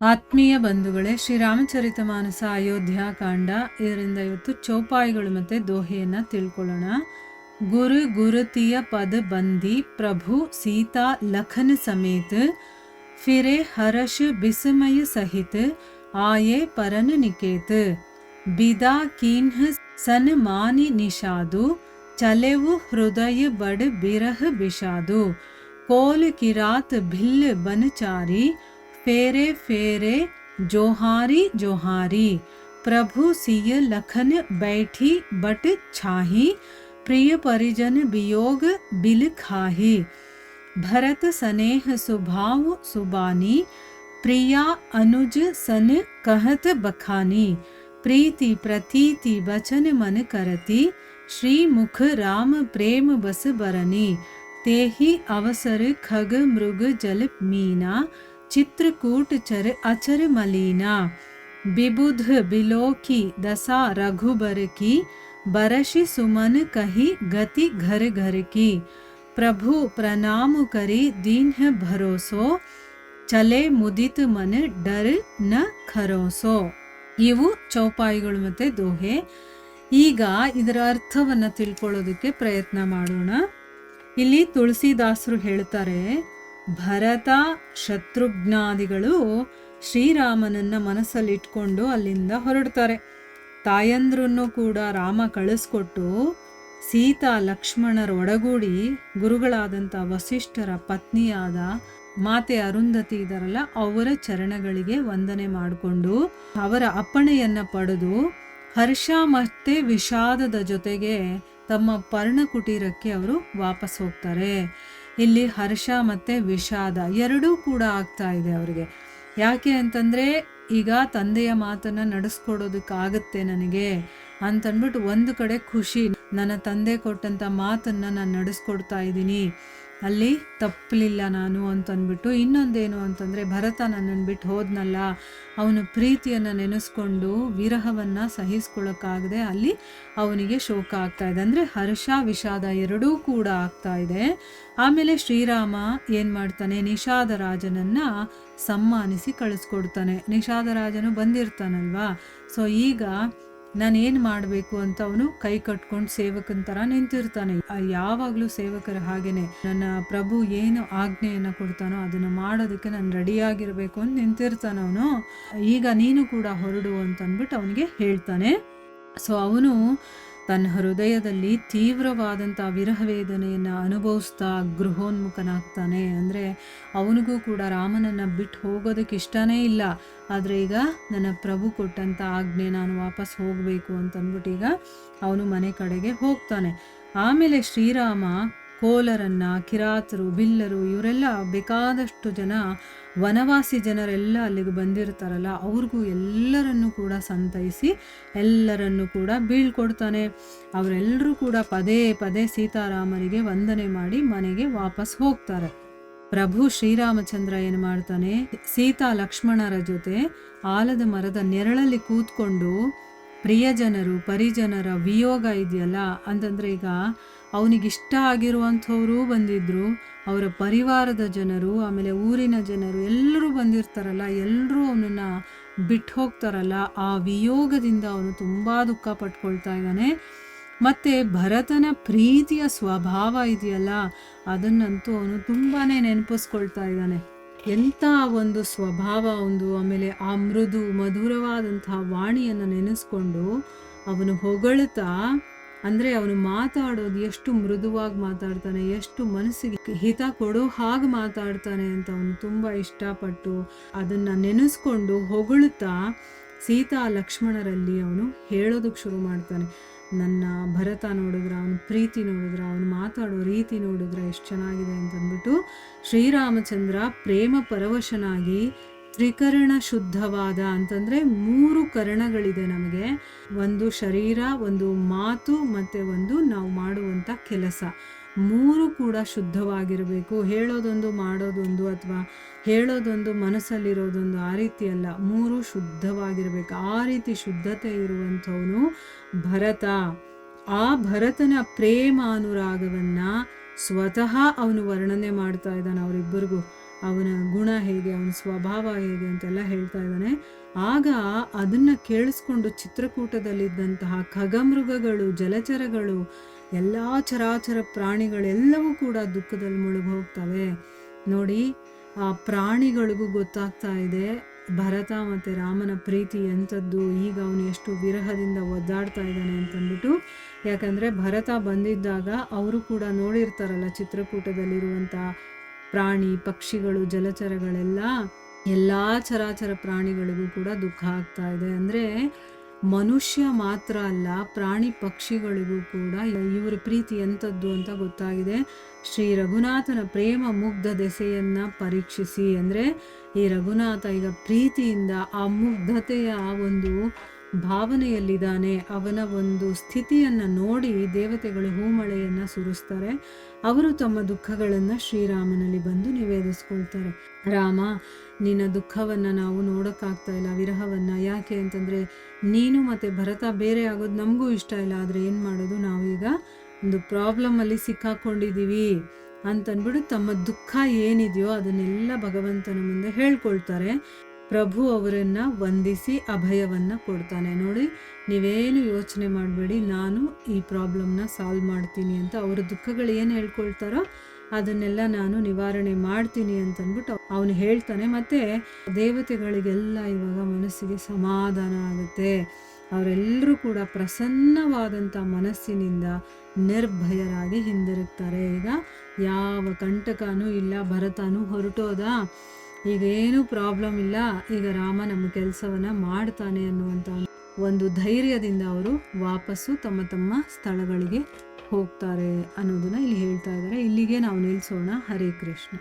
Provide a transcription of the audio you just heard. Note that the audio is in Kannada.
ಆತ್ಮೀಯ ಬಂಧುಗಳೇ, ಶ್ರೀರಾಮಚರಿತ ಮಾನಸ ಅಯೋಧ್ಯಾಕಾಂಡ. ಇದರಿಂದ ಇವತ್ತು ಚೌಪಾಯಿಗಳು ಮತ್ತು ದೋಹೆಯನ್ನು ತಿಳ್ಕೊಳ್ಳೋಣ. ಗುರು ಗುರುತಿಯ ಪದ ಬಂದಿ ಪ್ರಭು ಸೀತಾ ಲಖನ್ ಸಮೇತ ಫಿರೆ ಹರ್ಷ ಬಿಸ್ಮಯ ಸಹಿತ ಆಯೆ ಪರನ್ ನಿಕೇತ ಬಿದಾ ಕಿನ್ಹ ಸನ್ ಮಾನಿ ನಿಷಾದು ಚಲೆವು ಹೃದಯ ಬಡ್ ಬಿರಹ ಬಿಷಾದು ಕೋಲ್ ಕಿರಾತ್ ಭಿಲ್ ಬನಚಾರಿ फेरे फेरे जोहारी जोहारी प्रभु सिय लखन बैठी बट छाही प्रिय परिजन वियोग बिल खाही भरत स्नेह सुभाव सुबानी प्रिया अनुज सन कहत बखानी प्रीति प्रतीति वचन मन करती श्री मुख राम प्रेम बस बरनी तेहि अवसर खग मृग जल मीना चित्रकूट चर अचर मलीना बिबुध बिलोकी दशा रघुबर की बरशि सुमन कही गति घर घर की प्रभु प्रणाम करी दीन भरोसो चले मुदित मन डर न खरोसो. ಇವು ಚೌಪಾಯಿಗಳು ಮತ್ತು ದೋಹೆ. ಈಗ ಇದರ ಅರ್ಥವನ್ನು ತಿಳ್ಕೊಳ್ಳೋದಕ್ಕೆ ಪ್ರಯತ್ನ ಮಾಡೋಣ. ಇಲ್ಲಿ ತುಳಸಿದಾಸರು ಹೇಳ್ತಾರೆ, ಭರತ ಶತ್ರುಘ್ನಾದಿಗಳು ಶ್ರೀರಾಮನನ್ನ ಮನಸ್ಸಲ್ಲಿಟ್ಕೊಂಡು ಅಲ್ಲಿಂದ ಹೊರಡ್ತಾರೆ. ತಾಯಂದ್ರನ್ನು ಕೂಡ ರಾಮ ಕಳಿಸ್ಕೊಟ್ಟು ಸೀತಾ ಲಕ್ಷ್ಮಣರ ಒಡಗೂಡಿ ಗುರುಗಳಾದಂಥ ವಸಿಷ್ಠರ ಪತ್ನಿಯಾದ ಮಾತೆ ಅರುಂಧತಿ ಇದಾರಲ್ಲ, ಅವರ ಚರಣಗಳಿಗೆ ವಂದನೆ ಮಾಡಿಕೊಂಡು ಅವರ ಅಪ್ಪಣೆಯನ್ನ ಪಡೆದು ಹರ್ಷ ಮತ್ತೆ ವಿಷಾದದ ಜೊತೆಗೆ ತಮ್ಮ ಪರ್ಣಕುಟೀರಕ್ಕೆ ಅವರು ವಾಪಸ್ ಹೋಗ್ತಾರೆ. ಇಲ್ಲಿ ಹರ್ಷ ಮತ್ತು ವಿಷಾದ ಎರಡೂ ಕೂಡ ಆಗ್ತಾ ಇದೆ ಅವರಿಗೆ. ಯಾಕೆ ಅಂತಂದರೆ, ಈಗ ತಂದೆಯ ಮಾತನ್ನು ನಡೆಸ್ಕೊಡೋದಕ್ಕಾಗತ್ತೆ ನನಗೆ ಅಂತಂದ್ಬಿಟ್ಟು ಒಂದು ಕಡೆ ಖುಷಿ, ನನ್ನ ತಂದೆ ಕೊಟ್ಟಂಥ ಮಾತನ್ನು ನಾನು ನಡೆಸ್ಕೊಡ್ತಾ ಇದ್ದೀನಿ, ಅಲ್ಲಿ ತಪ್ಪಲಿಲ್ಲ ನಾನು ಅಂತಂದ್ಬಿಟ್ಟು. ಇನ್ನೊಂದೇನು ಅಂತಂದರೆ, ಭರತ ನನ್ನನ್ನು ಬಿಟ್ಟು ಹೋದ್ನಲ್ಲ, ಅವನು ಪ್ರೀತಿಯನ್ನು ನೆನೆಸ್ಕೊಂಡು ವಿರಹವನ್ನು ಸಹಿಸ್ಕೊಳ್ಳೋಕ್ಕಾಗದೆ ಅಲ್ಲಿ ಅವನಿಗೆ ಶೋಕ ಆಗ್ತಾ ಇದೆ. ಅಂದರೆ ಹರ್ಷ ವಿಷಾದ ಎರಡೂ ಕೂಡ ಆಗ್ತಾ ಇದೆ. ಆಮೇಲೆ ಶ್ರೀರಾಮ ಏನು ಮಾಡ್ತಾನೆ, ನಿಷಾದ ರಾಜನನ್ನು ಸಮ್ಮಾನಿಸಿ ಕಳಿಸ್ಕೊಡ್ತಾನೆ. ನಿಷಾದ ರಾಜನು ಬಂದಿರ್ತಾನಲ್ವಾ, ಸೊ ಈಗ ನಾನೇನು ಮಾಡಬೇಕು ಅಂತ ಅವನು ಕೈ ಕಟ್ಕೊಂಡು ಸೇವಕನ ಥರ ನಿಂತಿರ್ತಾನೆ. ಯಾವಾಗಲೂ ಸೇವಕರ ಹಾಗೇನೆ, ನನ್ನ ಪ್ರಭು ಏನು ಆಜ್ಞೆಯನ್ನು ಕೊಡ್ತಾನೋ ಅದನ್ನು ಮಾಡೋದಕ್ಕೆ ನಾನು ರೆಡಿಯಾಗಿರಬೇಕು ಅಂತ ನಿಂತಿರ್ತಾನೆ ಅವನು. ಈಗ ನೀನು ಕೂಡ ಹೊರಡು ಅಂತ ಅಂದ್ಬಿಟ್ಟು ಅವನಿಗೆ ಹೇಳ್ತಾನೆ. ಸೊ ಅವನು ತನ್ನ ಹೃದಯದಲ್ಲಿ ತೀವ್ರವಾದಂಥ ವಿರಹ ವೇದನೆಯನ್ನು ಅನುಭವಿಸ್ತಾ ಗೃಹೋನ್ಮುಖನಾಗ್ತಾನೆ. ಅಂದರೆ ಅವನಿಗೂ ಕೂಡ ರಾಮನನ್ನು ಬಿಟ್ಟು ಹೋಗೋದಕ್ಕೆ ಇಷ್ಟನೇ ಇಲ್ಲ, ಆದರೆ ಈಗ ನನ್ನ ಪ್ರಭು ಕೊಟ್ಟಂಥ ಆಜ್ಞೆ, ನಾನು ವಾಪಸ್ ಹೋಗಬೇಕು ಅಂತಂದ್ಬಿಟ್ಟು ಈಗ ಅವನು ಮನೆ ಕಡೆಗೆ ಹೋಗ್ತಾನೆ. ಆಮೇಲೆ ಶ್ರೀರಾಮ ಕೋಲರನ್ನು, ಕಿರಾತರು, ಬಿಲ್ಲರು ಇವರೆಲ್ಲ ಬೇಕಾದಷ್ಟು ಜನ ವನವಾಸಿ ಜನರೆಲ್ಲ ಅಲ್ಲಿಗೆ ಬಂದಿರ್ತಾರಲ್ಲ, ಅವ್ರಿಗೂ ಎಲ್ಲರನ್ನೂ ಕೂಡ ಸಂತೈಸಿ ಎಲ್ಲರನ್ನೂ ಕೂಡ ಬೀಳ್ಕೊಡ್ತಾನೆ. ಅವರೆಲ್ಲರೂ ಕೂಡ ಪದೇ ಪದೇ ಸೀತಾರಾಮರಿಗೆ ವಂದನೆ ಮಾಡಿ ಮನೆಗೆ ವಾಪಸ್ ಹೋಗ್ತಾರೆ. ಪ್ರಭು ಶ್ರೀರಾಮಚಂದ್ರ ಏನು ಮಾಡ್ತಾನೆ, ಸೀತಾ ಲಕ್ಷ್ಮಣರ ಜೊತೆ ಆಲದ ಮರದ ನೆರಳಲ್ಲಿ ಕೂತ್ಕೊಂಡು ಪ್ರಿಯಜನರು ಪರಿಜನರ ವಿಯೋಗ ಇದೆಯಲ್ಲ ಅಂತಂದರೆ, ಈಗ ಅವನಿಗಿಷ್ಟ ಆಗಿರುವಂಥವರು ಬಂದಿದ್ರು, ಅವರ ಪರಿವಾರದ ಜನರು, ಆಮೇಲೆ ಊರಿನ ಜನರು ಎಲ್ಲರೂ ಬಂದಿರ್ತಾರಲ್ಲ, ಎಲ್ಲರೂ ಅವನನ್ನು ಬಿಟ್ಟು ಹೋಗ್ತಾರಲ್ಲ, ಆ ವಿಯೋಗದಿಂದ ಅವನು ತುಂಬ ದುಃಖ ಪಟ್ಕೊಳ್ತಾ ಇದ್ದಾನೆ. ಮತ್ತು ಭರತನ ಪ್ರೀತಿಯ ಸ್ವಭಾವ ಇದೆಯಲ್ಲ, ಅದನ್ನಂತೂ ಅವನು ತುಂಬಾ ನೆನಪಿಸ್ಕೊಳ್ತಾ ಇದ್ದಾನೆ. ಎಂಥ ಒಂದು ಸ್ವಭಾವ ಒಂದು. ಆಮೇಲೆ ಆ ಮೃದು ಮಧುರವಾದಂತಹ ವಾಣಿಯನ್ನು ನೆನೆಸ್ಕೊಂಡು ಅವನು ಹೊಗಳ್ತಾ, ಅಂದರೆ ಅವನು ಮಾತಾಡೋದು ಎಷ್ಟು ಮೃದುವಾಗಿ ಮಾತಾಡ್ತಾನೆ, ಎಷ್ಟು ಮನಸ್ಸಿಗೆ ಹಿತ ಕೊಡೋ ಹಾಗೆ ಮಾತಾಡ್ತಾನೆ ಅಂತ ಅವನು ತುಂಬ ಇಷ್ಟಪಟ್ಟು ಅದನ್ನು ನೆನೆಸ್ಕೊಂಡು ಹೊಗಳ್ತಾ ಸೀತಾ ಲಕ್ಷ್ಮಣರಲ್ಲಿ ಅವನು ಹೇಳೋದಕ್ಕೆ ಶುರು ಮಾಡ್ತಾನೆ. ನನ್ನ ಭರತ ನೋಡಿದ್ರೆ, ಅವನ ಪ್ರೀತಿ ನೋಡಿದ್ರೆ, ಅವನು ಮಾತಾಡೋ ರೀತಿ ನೋಡಿದ್ರೆ ಎಷ್ಟು ಚೆನ್ನಾಗಿದೆ ಅಂತಂದ್ಬಿಟ್ಟು ಶ್ರೀರಾಮಚಂದ್ರ ಪ್ರೇಮ ಪರವಶನಾಗಿ ತ್ರಿಕರಣ ಶುದ್ಧವಾದ, ಅಂತಂದರೆ 3 ಕರಣಗಳಿದೆ ನಮಗೆ, ಒಂದು ಶರೀರ, ಒಂದು ಮಾತು ಮತ್ತು ಒಂದು ನಾವು ಮಾಡುವಂಥ ಕೆಲಸ, 3 ಕೂಡ ಶುದ್ಧವಾಗಿರಬೇಕು. ಹೇಳೋದೊಂದು ಮಾಡೋದೊಂದು, ಅಥವಾ ಹೇಳೋದೊಂದು ಮನಸ್ಸಲ್ಲಿರೋದೊಂದು, ಆ ರೀತಿ ಅಲ್ಲ, 3 ಶುದ್ಧವಾಗಿರಬೇಕು. ಆ ರೀತಿ ಶುದ್ಧತೆ ಇರುವಂಥವನು ಭರತ. ಆ ಭರತನ ಪ್ರೇಮಾನುರಾಗವನ್ನು ಸ್ವತಃ ಅವನು ವರ್ಣನೆ ಮಾಡ್ತಾ ಇದ್ದಾನೆ ಅವರಿಬ್ಬರಿಗೂ. ಅವನ ಗುಣ ಹೇಗೆ, ಅವನ ಸ್ವಭಾವ ಹೇಗೆ ಅಂತೆಲ್ಲ ಹೇಳ್ತಾ ಇದ್ದಾನೆ. ಆಗ ಅದನ್ನು ಕೇಳಿಸ್ಕೊಂಡು ಚಿತ್ರಕೂಟದಲ್ಲಿದ್ದಂತಹ ಖಗಮೃಗಗಳು, ಜಲಚರಗಳು, ಎಲ್ಲ ಚರಾಚರ ಪ್ರಾಣಿಗಳೆಲ್ಲವೂ ಕೂಡ ದುಃಖದಲ್ಲಿ ಮುಳುಗಿ ಹೋಗ್ತವೆ. ನೋಡಿ, ಆ ಪ್ರಾಣಿಗಳಿಗೂ ಗೊತ್ತಾಗ್ತಾ ಇದೆ ಭರತ ಮತ್ತು ರಾಮನ ಪ್ರೀತಿ ಎಂಥದ್ದು, ಈಗ ಅವನು ಎಷ್ಟು ವಿರಹದಿಂದ ಒದ್ದಾಡ್ತಾ ಇದ್ದಾನೆ ಅಂತಂದ್ಬಿಟ್ಟು. ಯಾಕಂದರೆ ಭರತ ಬಂದಿದ್ದಾಗ ಅವರು ಕೂಡ ನೋಡಿರ್ತಾರಲ್ಲ ಚಿತ್ರಕೂಟದಲ್ಲಿರುವಂಥ ಪ್ರಾಣಿ ಪಕ್ಷಿಗಳು ಜಲಚರಗಳೆಲ್ಲ, ಎಲ್ಲ ಚರಾಚರ ಪ್ರಾಣಿಗಳಿಗೂ ಕೂಡ ದುಃಖ ಆಗ್ತಾ ಇದೆ. ಅಂದರೆ ಮನುಷ್ಯ ಮಾತ್ರ ಅಲ್ಲ, ಪ್ರಾಣಿ ಪಕ್ಷಿಗಳಿಗೂ ಕೂಡ ಇವರ ಪ್ರೀತಿ ಎಂಥದ್ದು ಅಂತ ಗೊತ್ತಾಗಿದೆ. ಶ್ರೀ ರಘುನಾಥನ ಪ್ರೇಮ ಮುಗ್ಧ ದೆಸೆಯನ್ನು ಪರೀಕ್ಷಿಸಿ, ಅಂದರೆ ಈ ರಘುನಾಥ ಈಗ ಪ್ರೀತಿಯಿಂದ ಆ ಮುಗ್ಧತೆಯ ಒಂದು ಭಾವನೆಯಲ್ಲಿದ್ದಾನೆ. ಅವನ ಒಂದು ಸ್ಥಿತಿಯನ್ನು ನೋಡಿ ದೇವತೆಗಳು ಹೂಮಳೆಯನ್ನು ಸುರಿಸ್ತಾರೆ. ಅವರು ತಮ್ಮ ದುಃಖಗಳನ್ನು ಶ್ರೀರಾಮನಲ್ಲಿ ಬಂದು ನಿವೇದಿಸ್ಕೊಳ್ತಾರೆ. ರಾಮ, ನಿನ್ನ ದುಃಖವನ್ನು ನಾವು ನೋಡೋಕ್ಕಾಗ್ತಾ ಇಲ್ಲ, ವಿರಹವನ್ನು. ಯಾಕೆ ಅಂತಂದರೆ ನೀನು ಮತ್ತು ಭರತ ಬೇರೆ ಆಗೋದು ನಮಗೂ ಇಷ್ಟ ಇಲ್ಲ, ಆದರೆ ಏನು ಮಾಡೋದು, ನಾವೀಗ ಒಂದು ಪ್ರಾಬ್ಲಮಲ್ಲಿ ಸಿಕ್ಕಾಕೊಂಡಿದ್ದೀವಿ ಅಂತಂದ್ಬಿಟ್ಟು ತಮ್ಮ ದುಃಖ ಏನಿದೆಯೋ ಅದನ್ನೆಲ್ಲ ಭಗವಂತನ ಮುಂದೆ ಹೇಳ್ಕೊಳ್ತಾರೆ. ಪ್ರಭು ಅವರನ್ನು ವಂದಿಸಿ ಅಭಯವನ್ನು ಕೊಡ್ತಾನೆ. ನೋಡಿ, ನೀವೇನು ಯೋಚನೆ ಮಾಡಬೇಡಿ, ನಾನು ಈ ಪ್ರಾಬ್ಲಮ್ನ ಸಾಲ್ವ್ ಮಾಡ್ತೀನಿ ಅಂತ ಅವರ ದುಃಖಗಳು ಏನು ಹೇಳ್ಕೊಳ್ತಾರೋ ಅದನ್ನೆಲ್ಲ ನಾನು ನಿವಾರಣೆ ಮಾಡ್ತೀನಿ ಅಂತಂದ್ಬಿಟ್ಟು ಅವನು ಹೇಳ್ತಾನೆ. ಮತ್ತು ದೇವತೆಗಳಿಗೆಲ್ಲ ಇವಾಗ ಮನಸ್ಸಿಗೆ ಸಮಾಧಾನ ಆಗುತ್ತೆ. ಅವರೆಲ್ಲರೂ ಕೂಡ ಪ್ರಸನ್ನವಾದಂಥ ಮನಸ್ಸಿನಿಂದ ನಿರ್ಭಯರಾಗಿ ಹಿಂದಿರುಗ್ತಾರೆ. ಈಗ ಯಾವ ಕಂಟಕನೂ ಇಲ್ಲ, ಭರತನೂ ಹೊರಟೋದ, ಈಗೇನು ಪ್ರಾಬ್ಲಮ್ ಇಲ್ಲ, ಈಗ ರಾಮ ನಮ್ಮ ಕೆಲಸವನ್ನು ಮಾಡ್ತಾನೆ ಅನ್ನುವಂಥ ಒಂದು ಧೈರ್ಯದಿಂದ ಅವರು ವಾಪಸ್ಸು ತಮ್ಮ ತಮ್ಮ ಸ್ಥಳಗಳಿಗೆ ಹೋಗ್ತಾರೆ ಅನ್ನೋದನ್ನ ಇಲ್ಲಿ ಹೇಳ್ತಾ ಇದ್ದಾರೆ. ಇಲ್ಲಿಗೆ ನಾವು ನಿಲ್ಲಿಸೋಣ. ಹರೇ ಕೃಷ್ಣ.